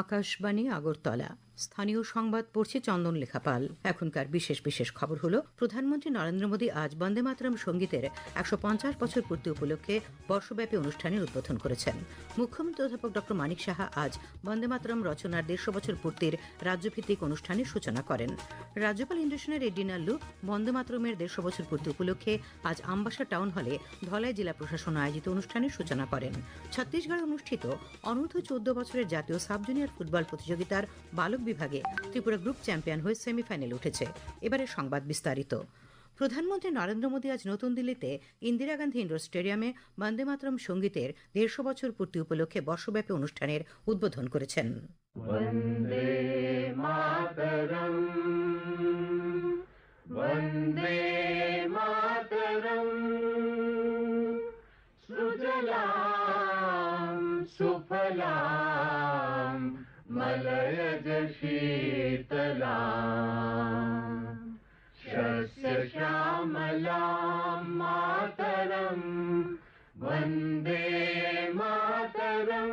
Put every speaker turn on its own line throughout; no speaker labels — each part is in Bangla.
আকাশবাণী আগরতলা। স্থানীয় সংবাদ পড়ছে চন্দন লেখাপাল। এখনকার বিশেষ বিশেষ খবর হলো, প্রধানমন্ত্রী নরেন্দ্র মোদী আজ বন্দে মাতরম সঙ্গীতের ১৫০ বছর পূর্তি উপলক্ষে বর্ষব্যাপী অনুষ্ঠানের উদ্বোধন করেছেন। মুখ্যমন্ত্রী অধ্যাপক ড মানিক সাহা আজ বন্দে মাতরম রচনার ১৫০ বছর পূর্তির রাজ্যভিত্তিক অনুষ্ঠানের সূচনা করেন। রাজ্যপাল ইন্দ্রসেনা রেড্ডি নাল্লু বন্দে মাতরমের ১৫০ বছর পূর্তি উপলক্ষে আজ আমবাসা টাউন হলে ধলাই জেলা প্রশাসন আয়োজিত অনুষ্ঠানের সূচনা করেন। ছত্তিশগড়ে অনুষ্ঠিত অনূর্ধ্ব ১৪ বছরের জাতীয় সাব জুনিয়র ফুটবল প্রতিযোগিতার বালক বিভাগে ত্রিপুরা গ্রুপ চ্যাম্পিয়ন হয়ে সেমিফাইনালে উঠেছে। এবারে সংবাদ বিস্তারিত। প্রধানমন্ত্রী নরেন্দ্র মোদী আজ নতুন দিল্লিতে ইন্দিরা গান্ধী ইন্ডোর স্টেডিয়ামে বন্দে মাতরম সঙ্গীতের ১৫০ বছর পূর্তি উপলক্ষে বর্ষব্যাপী অনুষ্ঠানের উদ্বোধন করেছেন।
বন্দে মাতরম, বন্দে মাতরম, সুজলাম সুফলাম মলয়জ শীতলাম, শস্য শ্যামলাম মাতরম, বন্দে মাতরম।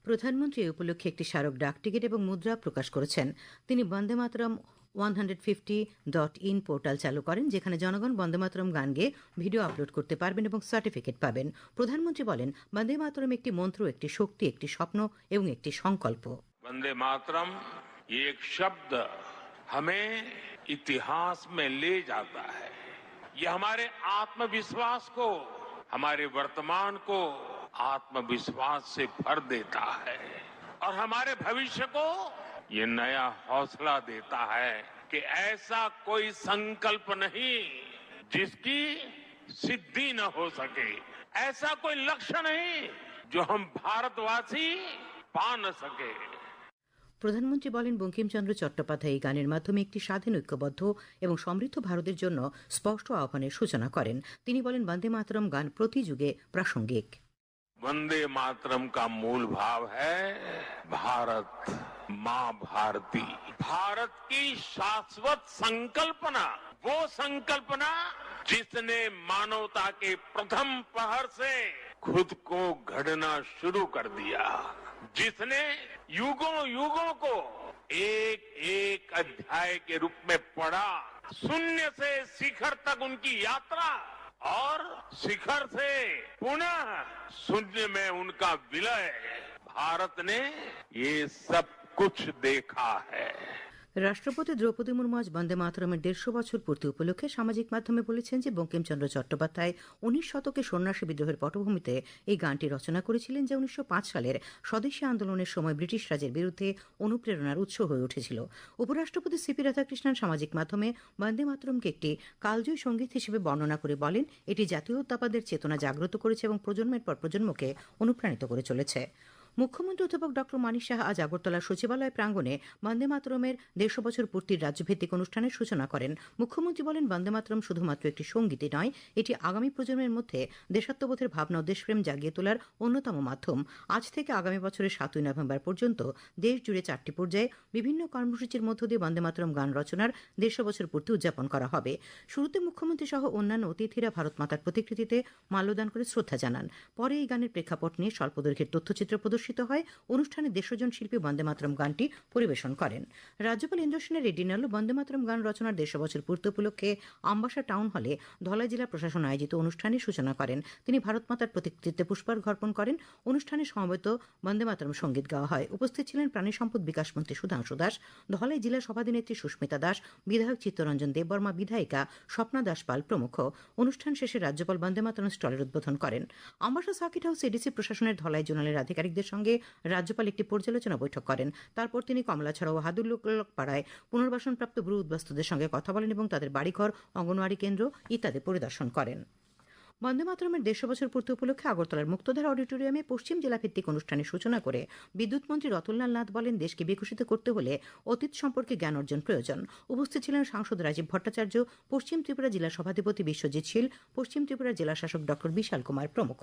প্রধানমন্ত্রী এই উপলক্ষে একটি স্মারক ডাক টিকিট এবং মুদ্রা প্রকাশ করেছেন। তিনি বন্দে মাতরম 150.in পোর্টাল চালু করেন, যেখানে জনগণ বন্দে মাতরম গান গেয়ে ভিডিও আপলোড করতে পারবেন এবং সার্টিফিকেট পাবেন। প্রধানমন্ত্রী বলেন, বন্দে মাতরম একটি মন্ত্র, একটি শক্তি, একটি স্বপ্ন এবং একটি সংকল্প।
বন্দে মাতরম এক শব্দ हमें इतिहास में ले जाता है। ये हमारे आत्मविश्वास को, हमारे वर्तमान को आत्मविश्वास से भर देता है और हमारे भविष्य को ये नया हौसला देता है कि ऐसा कोई संकल्प नहीं जिसकी सिद्धि न हो सके, ऐसा कोई लक्ष्य नहीं जो हम भारतवासी पा न सके।
প্রধানমন্ত্রী বলেন, বঙ্কিমচন্দ্র চট্টোপাধ্যায় এই গানের মাধ্যমে একটি স্বাধীন, ঐক্যবদ্ধ এবং সমৃদ্ধ ভারতের জন্য স্পষ্ট আহ্বানের সূচনা করেন। তিনি বলেন, বন্দে মাতরম গান প্রতি যুগে প্রাসঙ্গিক।
वंदे मातरम का मूल भाव है भारत माँ भारती, भारत की शाश्वत संकल्पना, वो संकल्पना जिसने मानवता के प्रथम प्रहर से खुद को गढ़ना शुरू कर दिया, जिसने युगों युगों को एक एक अध्याय के रूप में पढ़ा, शून्य से शिखर तक उनकी यात्रा और शिखर से पुनः शून्य में उनका विलय, भारत ने ये सब कुछ देखा है।
রাষ্ট্রপতি দ্রৌপদী মুর্মু আজ বন্দে মাতরমের ১৫০ বছর পূর্তি উপলক্ষে সামাজিক মাধ্যমে বলেছেন যে বঙ্কিমচন্দ্র চট্টোপাধ্যায় ১৯ শতকে সন্ন্যাসী বিদ্রোহের পটভূমিতে এই গানটি রচনা করেছিলেন, যা ১৯০৫ সালের স্বদেশী আন্দোলনের সময় ব্রিটিশ রাজের বিরুদ্ধে অনুপ্রেরণার উৎস হয়ে উঠেছিল। উপরাষ্ট্রপতি সিপি রাধাকৃষ্ণন সামাজিক মাধ্যমে বন্দে মাতরমকে একটি কালজয়ী সঙ্গীত হিসেবে বর্ণনা করে বলেন, এটি জাতীয়তাবাদের চেতনা জাগ্রত করেছে এবং প্রজন্মের পর প্রজন্মকে অনুপ্রাণিত করে চলেছে। মুখ্যমন্ত্রী অধ্যাপক ড মানিক সাহা আজ আগরতলা সচিবালয় প্রাঙ্গণে বন্দে মাতরমের ১৫০ বছর পূর্তির রাজ্যভিত্তিক অনুষ্ঠানের সূচনা করেন। মুখ্যমন্ত্রী বলেন, বন্দে মাতরম শুধুমাত্র একটি সঙ্গীতই নয়, এটি আগামী প্রজন্মের মধ্যে দেশাত্মবোধের ভাবনা ও দেশপ্রেম জাগিয়ে তোলার অন্যতম মাধ্যম। আজ থেকে আগামী বছরের ৭ই নভেম্বর পর্যন্ত দেশ জুড়ে ৪টি পর্যায়ে বিভিন্ন কর্মসূচির মধ্য দিয়ে বন্দে মাতরম গান রচনার ১৫০ বছর পূর্তি উদযাপন করা হবে। শুরুতে মুখ্যমন্ত্রী সহ অন্যান্য অতিথিরা ভারত মাতার প্রতিকৃতিতে মাল্যদান করে শ্রদ্ধা জানান। পরে এই গানের প্রেক্ষাপট নিয়ে স্বল্পদৈর্ঘ্যের তথ্যচিত্র প্রদর্শিত হয়। অনুষ্ঠানে দেশজন শিল্পী বন্দে মাতরম গানটি পরিবেশন করেন। রাজ্যপাল ইন্দ্রসেনা রেড্ডি নাল্লু বন্দে মাতরম গান রচনার ১৫০ বছর পূর্তি উপলক্ষে আমবাসা টাউন হলে ধলাই জেলা প্রশাসন আয়োজিত অনুষ্ঠানের সূচনা করেন। তিনি ভারত মাতার প্রতিকৃতিতে পুষ্পার্ঘ্য অর্পণ করেন। অনুষ্ঠানে সমবেত বন্দে মাতরম সঙ্গীত গাওয়া হয়। উপস্থিত ছিলেন প্রাণী সম্পদ বিকাশ মন্ত্রী সুধাংশু দাস, ধলাই জেলা সভাধিনেত্রী সুস্মিতা দাস, বিধায়ক চিত্তরঞ্জন দেববর্মা, বিধায়িকা স্বপ্না দাস পাল প্রমুখ। অনুষ্ঠান শেষে রাজ্যপাল বন্দে মাতরম স্টলের উদ্বোধন করেন। আমবাসা সার্কিট হাউস এডিসি প্রশাসনের ধলাই জোনালের আধিকারিকদের সঙ্গে রাজ্যপাল একটি পর্যালোচনা বৈঠক করেন। তারপর তিনি কমলাছড়া ও হাদুল্লক পাড়ায় পুনর্বাসনপ্রাপ্ত ব্রু উদ্বাস্তুদের সঙ্গে কথা বলেন এবং তাদের বাড়িঘর, অঙ্গনওয়াড়ি কেন্দ্র ইত্যাদি পরিদর্শন করেন। বন্দে মাতরমের ১৫০ বছর পূর্তি উপলক্ষে আগরতলার মুক্তধারা অডিটোরিয়ামে পশ্চিম জেলাভিত্তিক অনুষ্ঠানের সূচনা করে বিদ্যুৎ মন্ত্রী রতনলাল নাথ বলেন, দেশকে বিকশিত করতে হলে অতীত সম্পর্কে জ্ঞান অর্জন প্রয়োজন। উপস্থিত ছিলেন সাংসদ রাজীব ভট্টাচার্য, পশ্চিম ত্রিপুরা জেলা সভাধিপতি বিশ্বজিৎ শীল, পশ্চিম ত্রিপুরা জেলা শাসক ড বিশাল কুমার প্রমুখ।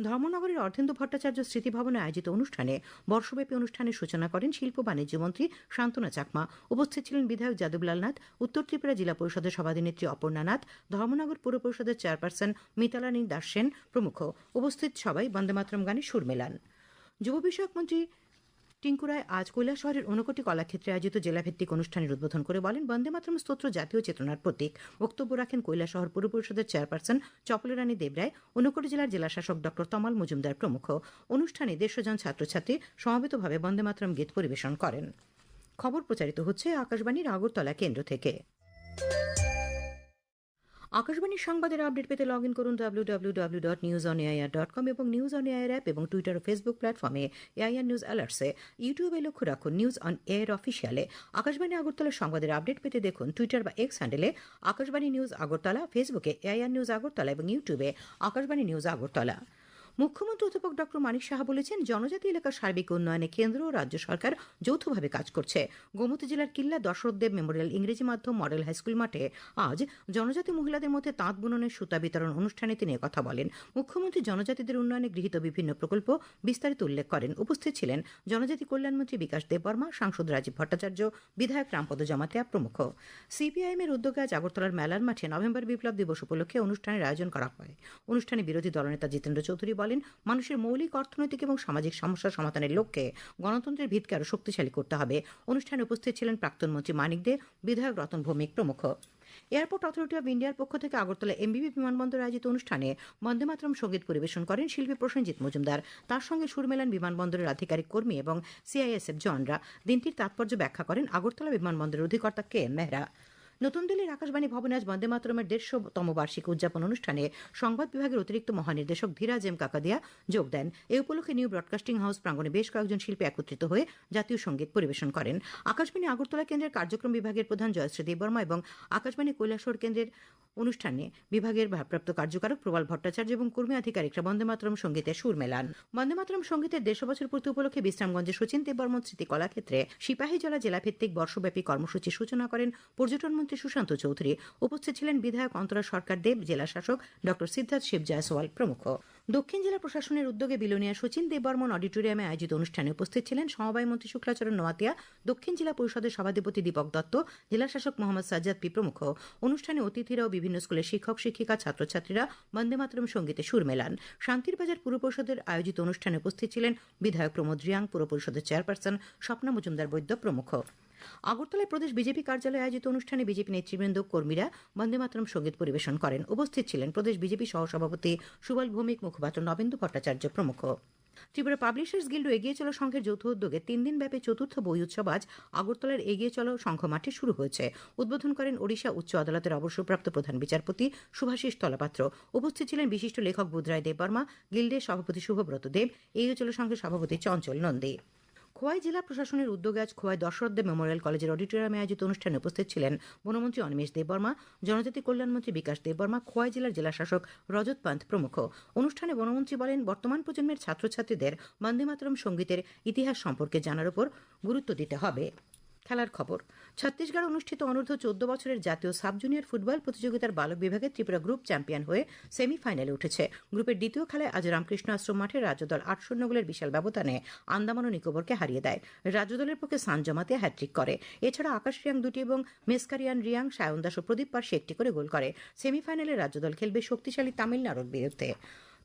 ধর্মনগরের অর্ধেন্দু ভট্টাচার্য স্মৃতিভবনে আয়োজিত অনুষ্ঠানে বর্ষব্যাপী অনুষ্ঠানের সূচনা করেন শিল্প বাণিজ্য মন্ত্রী শান্তনা চাকমা। উপস্থিত ছিলেন বিধায়ক যাদবলাল নাথ, উত্তর ত্রিপুরা জেলা পরিষদের সভাধিনেত্রী অপর্ণা নাথ, ধর্মনগর পৌর পরিষদের চেয়ারপারসন মিতালানী দাস সেন প্রমুখ। উপস্থিত সবাই বন্দে মাতরম গানে সুর মেলান। যুব বিষয়ক মন্ত্রী টিঙ্কু রায় আজ কৈলাসহরের ঊনকোটি কলাক্ষেত্রে আয়োজিত জেলাভিত্তিক অনুষ্ঠানের উদ্বোধন করে বলেন, বন্দে মাতরম স্তোত্র জাতীয় চেতনার প্রতীক। বক্তব্য রাখেন কৈলাসহর পৌর পরিষদের চেয়ারপারসন চপলরানী দেবরায়, ঊনকোটি জেলার জেলাশাসক ডক্টর তমাল মজুমদার প্রমুখ। অনুষ্ঠানে 150 জন ছাত্রছাত্রী সমবেতভাবে বন্দে মাতরম গীত পরিবেশন করেন। খবর প্রচারিত হচ্ছে আকাশবাণীর আগরতলা কেন্দ্র থেকে। আকাশবাণীর সংবাদের আপডেট পেতে লগ ইন করুন www.newsonair.com এবং নিউজ অন এয়ার অ্যাপ এবং টুইটার ও ফেসবুক প্ল্যাটফর্মে এআইআর নিউজ অ্যালার্টসে। ইউটিউবে লক্ষ্য রাখুন নিউজ অন এয়ার অফিসিয়ালে। আকাশবাণী আগরতলার সংবাদের আপডেট পেতে দেখুন টুইটার বা এক্স হ্যান্ডেলে আকাশবাণী নিউজ আগরতলা, ফেসবুকে এআইআর নিউজ আগরতলা এবং ইউটিউবে আকাশবাণী নিউজ আগরতলা। মুখ্যমন্ত্রী অধ্যাপক ডক্টর মানিক সাহা বলেছেন, জনজাতি এলাকার সার্বিক উন্নয়নে কেন্দ্র ও রাজ্য সরকার যৌথভাবে কাজ করছে। গোমতী জেলার কিল্লা দশরথদেব মেমোরিয়াল ইংরেজি মাধ্যম মডেল হাইস্কুল মাঠে আজ জনজাতি মহিলাদের মধ্যে তাঁত বুননের সুতা বিতরণ অনুষ্ঠানে তিনি কথা বলেন। মুখ্যমন্ত্রী জনজাতিদের উন্নয়নে গৃহীত বিভিন্ন প্রকল্প বিস্তারিত উল্লেখ করেন। উপস্থিত ছিলেন জনজাতি কল্যাণমন্ত্রী বিকাশ দেববর্মা, সাংসদ রাজীব ভট্টাচার্য, বিধায়ক রামপদ জমাতিয়া প্রমুখ। সিপিআইএম এর উদ্যোগে আজ আগরতলার মেলার মাঠে নভেম্বর বিপ্লব দিবস উপলক্ষে অনুষ্ঠানের আয়োজন করা হয়। অনুষ্ঠানে বিরোধী দলনেতা জিতেন্দ্র চৌধুরী বলেন, মানুষের মৌলিক অর্থনৈতিক এবং সামাজিক সমস্যা সমাধানের লক্ষ্যে গণতন্ত্রের ভিতকে আরও শক্তিশালী করতে হবে। অনুষ্ঠানে উপস্থিত ছিলেন প্রাক্তন মন্ত্রী মানিক দে, বিধায়ক রতন ভৌমিক প্রমুখ। এয়ারপোর্ট অথরিটি অব ইন্ডিয়ার পক্ষ থেকে আগরতলা এমবিবি বিমানবন্দরে আয়োজিত অনুষ্ঠানে বন্দে মাতরম সঙ্গীত পরিবেশন করেন শিল্পী প্রসেনজিৎ মজুমদার। তার সঙ্গে সুর মেলান বিমানবন্দরের আধিকারিক কর্মী এবং সিআইএসএফ জওয়ানরা। দিনটির তাৎপর্য ব্যাখ্যা করেন আগরতলা বিমানবন্দরের অধিকর্তা কে এম মেহরা। নতুন দিল্লির আকাশবাণী ভবনে আজ বন্দে মাতরমের 150তম বার্ষিকী উদযাপন অনুষ্ঠানে সংবাদ বিভাগের অতিরিক্ত মহানির্দেশক ধীরাজ এম কাকাদিয়া যোগ দেন। এ উপলক্ষে নিউ ব্রডকাস্টিং হাউস প্রাঙ্গণে বেশ কয়েকজন শিল্পী একত্রিত হয়ে জাতীয় সঙ্গীত পরিবেশন করেন। আকাশবাণী আগরতলা কেন্দ্রের কার্যক্রম বিভাগের প্রধান জয়শ্রী দেববর্মা এবং আকাশবাণী কৈলাসহর কেন্দ্রের অনুষ্ঠানে বিভাগের ভারপ্রাপ্ত কার্যকারক প্রবাল ভট্টাচার্য এবং কর্মী আধিকারিকরা বন্দে মাতরম সঙ্গীতে সুর মেলান। বন্দে মাতরম সঙ্গীতের 150 বছর পূর্তি উপলক্ষে বিশ্রামগঞ্জে শচীন দেববর্মন স্মৃতি কলাক্ষেত্রে সিপাহীজলা জেলাভিত্তিক বর্ষব্যাপী কর্মসূচি সূচনা করেন পর্যটন মন্ত্রী সুশান্ত চৌধুরী। উপস্থিত ছিলেন বিধায়ক অন্তরা সরকার দেব, জেলা শাসক ডক্টর সিদ্ধার্থ শিব জয়সওয়াল প্রমুখ। দক্ষিণ জেলা প্রশাসনের উদ্যোগে বিলোনিয়া শচীন দেববর্মন অডিটোরিয়ামে আয়োজিত অনুষ্ঠানে উপস্থিত ছিলেন সমবায় মন্ত্রী শুক্লাচরণ নোয়াতিয়া, দক্ষিণ জেলা পরিষদের সভাধিপতি দীপক দত্ত, জেলা শাসক মোহাম্মদ সাজ্জাদ পি প্রমুখ। অনুষ্ঠানে অতিথিরা ও বিভিন্ন স্কুলের শিক্ষক শিক্ষিকা ছাত্রছাত্রীরা বন্দে মাতরম সঙ্গীতে সুর মেলান। শান্তিরবাজার পুর পরিষদের আয়োজিত অনুষ্ঠানে উপস্থিত ছিলেন বিধায়ক প্রমোদ রিয়াং, পুর পরিষদের চেয়ারপারসন স্বপ্না মজুমদার বৈদ্য প্রমুখ। আগরতলায় প্রদেশ বিজেপি কার্যালয়ে আয়োজিত অনুষ্ঠানে বিজেপি নেতৃবৃন্দ কর্মীরা বন্দে মাতরম সঙ্গীত পরিবেশন করেন। উপস্থিত ছিলেন প্রদেশ বিজেপি সহসভাপতি সুবল ভৌমিক, মুখপাত্র নবেন্দু ভট্টাচার্য প্রমুখ। ত্রিপুরা পাবলিশার্স গিল্ড ও এগিয়ে চলো সংঘের যৌথ উদ্যোগে 3 দিনব্যাপী চতুর্থ বই উৎসব আজ আগরতলার এগিয়ে চলো সংঘ মাঠে শুরু হয়েছে। উদ্বোধন করেন ওড়িশা উচ্চ আদালতের অবসরপ্রাপ্ত প্রধান বিচারপতি শুভাশিস তলাপাত্র। উপস্থিত ছিলেন বিশিষ্ট লেখক বুধরায় দেববর্মা, গিল্ডের সভাপতি শুভব্রত দেব, এগিয়ে চলো সংঘের সভাপতি চঞ্চল নন্দী। খোয়াই জেলা প্রশাসনের উদ্যোগে আজ খোয়াই দশরথদেব মেমোরিয়াল কলেজের অডিটোরিয়ামে আয়োজিত অনুষ্ঠানে উপস্থিত ছিলেন বনমন্ত্রী অনিমেষ দেববর্মা, জনজাতি কল্যাণমন্ত্রী বিকাশ দেববর্মা, খোয়াই জেলার জেলা শাসক রজত পান্ত প্রমুখ। অনুষ্ঠানে বনমন্ত্রী বলেন, বর্তমান প্রজন্মের ছাত্রছাত্রীদের বন্দে মাতরম সঙ্গীতের ইতিহাস সম্পর্কে জানার উপর গুরুত্ব দিতে হবে। খেলার খবর। ছত্তিশগড় অনুষ্ঠিত অনূর্ধ্ব 14 বছরের জাতীয় সাব জুনিয়র ফুটবল প্রতিযোগিতার বালক বিভাগে ত্রিপুরা গ্রুপ চ্যাম্পিয়ন হয়ে সেমিফাইনালে উঠেছে। গ্রুপের দ্বিতীয় খেলায় আজ রামকৃষ্ণ আশ্রম মাঠে রাজ্যদল 8-0 গোলের বিশাল ব্যবধানে আন্দামান ও নিকোবরকে হারিয়ে দেয়। রাজ্যদলের পক্ষে সান জমাতে হ্যাট্রিক করে। এছাড়া আকাশ রিয়াং 2টি এবং মেসকারিয়ান রিয়াং, সায়ন দাস ও প্রদীপ পার্সি 1টি করে গোল করে। সেমিফাইনালে রাজ্যদল খেলবে শক্তিশালী তামিলনাড়ুর বিরুদ্ধে।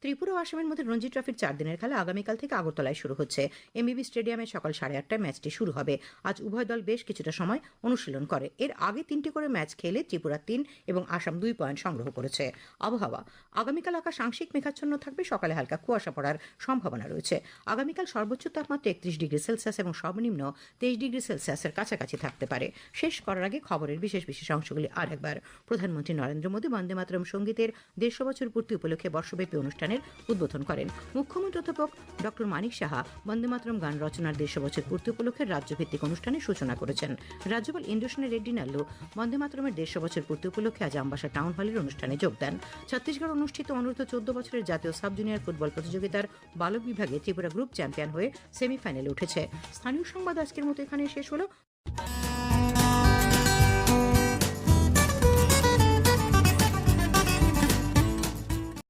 ত্রিপুরা ও আসামের মধ্যে রঞ্জি ট্রফির 4 দিনের খেলা আগামীকাল থেকে আগরতলায় শুরু হচ্ছে। এমবিবি স্টেডিয়ামে সকাল 8:30টায় ম্যাচটি শুরু হবে। আজ উভয় দল বেশ কিছুটা সময় অনুশীলন করে। এর আগে 3টি করে ম্যাচ খেলে ত্রিপুরা 3 এবং আসাম 2 পয়েন্ট সংগ্রহ করেছে। আবহাওয়া। আগামীকাল আকাশ আংশিক মেঘাচ্ছন্ন থাকবে, সকালে হালকা কুয়াশা পড়ার সম্ভাবনা রয়েছে। আগামীকাল সর্বোচ্চ তাপমাত্রা 31 ডিগ্রি সেলসিয়াস এবং সর্বনিম্ন 23 ডিগ্রি সেলসিয়াসের কাছাকাছি থাকতে পারে। শেষ করার আগে খবরের বিশেষ অংশগুলি আর একবার। প্রধানমন্ত্রী নরেন্দ্র মোদী বন্দে মাতরম সঙ্গীতের 150 বছর পূর্তি উপলক্ষে বর্ষব্যাপী অনুষ্ঠানের উদ্বোধন করেন। মুখ্যমন্ত্রী অধ্যাপক ডক্টর মানিক সাহা বন্দে মাতরম গান রচনার 150 বছর পূর্তি উপলক্ষে রাজ্যভিত্তিক অনুষ্ঠানের সূচনা করেছেন। রাজ্যপাল ইন্দ্রসেনা রেড্ডি নাল্লু বন্দে মাতরমের 150 বছর পূর্তি উপলক্ষে আজ আমবাসা টাউন হলের অনুষ্ঠানে যোগ দেন। ছত্তিশগড় অনুষ্ঠিত অনূর্ধ্ব 14 বছরের জাতীয় সাব জুনিয়র ফুটবল প্রতিযোগিতার বালক বিভাগে ত্রিপুরা গ্রুপ চ্যাম্পিয়ন হয়ে সেমিফাইনালে উঠেছে। স্থানীয় সংবাদ আজকের মতো এখানে শেষ হলো।